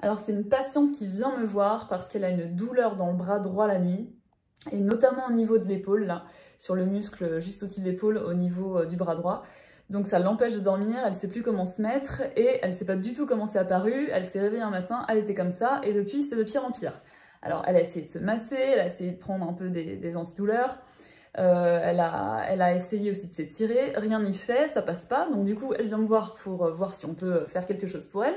Alors c'est une patiente qui vient me voir parce qu'elle a une douleur dans le bras droit la nuit, et notamment au niveau de l'épaule, là, sur le muscle juste au-dessus de l'épaule, au niveau du bras droit. Donc ça l'empêche de dormir, elle sait plus comment se mettre, et elle sait pas du tout comment c'est apparu. Elle s'est réveillée un matin, elle était comme ça, et depuis c'est de pire en pire. Alors elle a essayé de se masser, elle a essayé de prendre un peu des antidouleurs, elle a essayé aussi de s'étirer, rien n'y fait, ça passe pas. Donc du coup elle vient me voir pour voir si on peut faire quelque chose pour elle.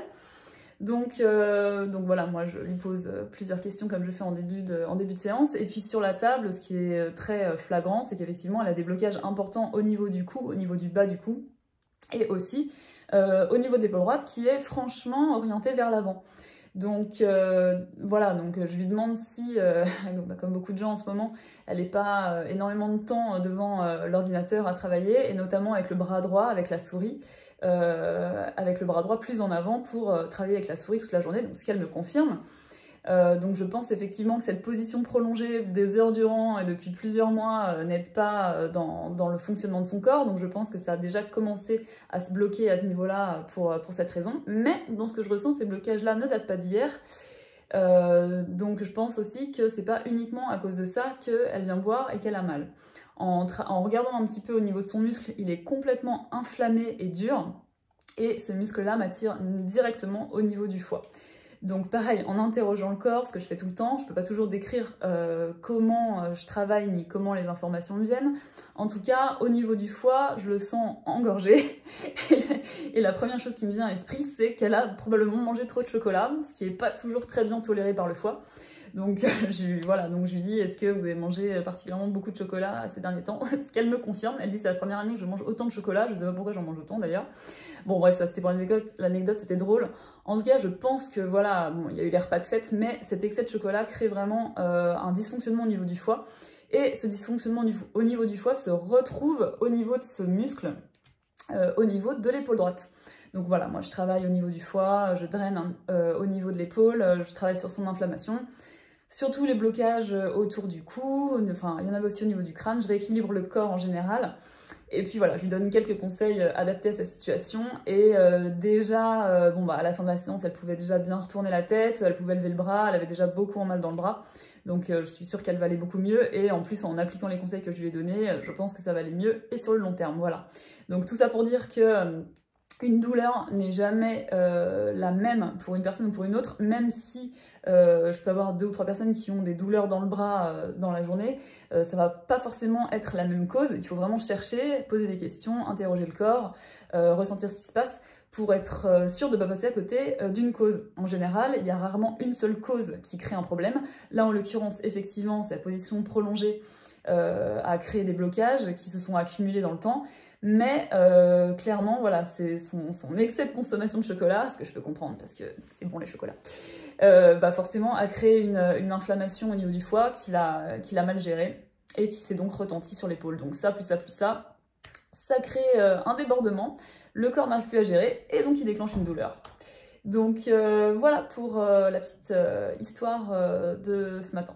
Donc voilà, moi je lui pose plusieurs questions comme je fais en début de séance. Et puis sur la table, ce qui est très flagrant, c'est qu'effectivement elle a des blocages importants au niveau du cou, au niveau du bas du cou, et aussi au niveau de l'épaule droite qui est franchement orientée vers l'avant. Donc voilà, donc je lui demande si, comme beaucoup de gens en ce moment, elle n'est pas énormément de temps devant l'ordinateur à travailler, et notamment avec le bras droit, avec la souris, avec le bras droit plus en avant pour travailler avec la souris toute la journée, donc ce qu'elle me confirme. Donc je pense effectivement que cette position prolongée des heures durant et depuis plusieurs mois n'aide pas dans le fonctionnement de son corps, donc je pense que ça a déjà commencé à se bloquer à ce niveau-là pour cette raison. Mais dans ce que je ressens, ces blocages-là ne datent pas d'hier, donc je pense aussi que c'est pas uniquement à cause de ça qu'elle vient me voir et qu'elle a mal. En regardant un petit peu au niveau de son muscle, il est complètement inflammé et dur, et ce muscle-là m'attire directement au niveau du foie. Donc pareil, en interrogeant le corps, ce que je fais tout le temps, je peux pas toujours décrire comment je travaille ni comment les informations me viennent. En tout cas, au niveau du foie, je le sens engorgé. Et la première chose qui me vient à l'esprit, c'est qu'elle a probablement mangé trop de chocolat, ce qui est pas toujours très bien toléré par le foie. Donc voilà, donc je lui dis, est-ce que vous avez mangé particulièrement beaucoup de chocolat ces derniers temps? Ce qu'elle me confirme, elle dit c'est la première année que je mange autant de chocolat, je sais pas pourquoi j'en mange autant d'ailleurs. Bon bref, ça c'était pour l'anecdote, c'était drôle. En tout cas, je pense que voilà, bon, il y a eu les repas de fête, mais cet excès de chocolat crée vraiment un dysfonctionnement au niveau du foie. Et ce dysfonctionnement au niveau du foie se retrouve au niveau de ce muscle, au niveau de l'épaule droite. Donc voilà, moi je travaille au niveau du foie, je draine au niveau de l'épaule, je travaille sur son inflammation. Surtout les blocages autour du cou, enfin il y en avait aussi au niveau du crâne, je rééquilibre le corps en général. Et puis voilà, je lui donne quelques conseils adaptés à sa situation. Et déjà, bon bah à la fin de la séance, elle pouvait déjà bien retourner la tête, elle pouvait lever le bras, elle avait déjà beaucoup en mal dans le bras. Donc je suis sûre qu'elle va aller beaucoup mieux. Et en plus, en appliquant les conseils que je lui ai donnés, je pense que ça va aller mieux et sur le long terme, voilà. Donc tout ça pour dire que une douleur n'est jamais la même pour une personne ou pour une autre, même si je peux avoir 2 ou 3 personnes qui ont des douleurs dans le bras dans la journée, ça va pas forcément être la même cause. Il faut vraiment chercher, poser des questions, interroger le corps, ressentir ce qui se passe pour être sûr de ne pas passer à côté d'une cause. En général, il y a rarement une seule cause qui crée un problème. Là, en l'occurrence, effectivement, c'est la position prolongée a créé des blocages qui se sont accumulés dans le temps. Mais clairement, voilà, c'est son excès de consommation de chocolat, ce que je peux comprendre parce que c'est bon les chocolats, bah forcément a créé une inflammation au niveau du foie qu'il a mal géré et qui s'est donc retenti sur l'épaule. Donc ça, plus ça, ça crée un débordement, le corps n'arrive plus à gérer et donc il déclenche une douleur. Donc voilà pour la petite histoire de ce matin.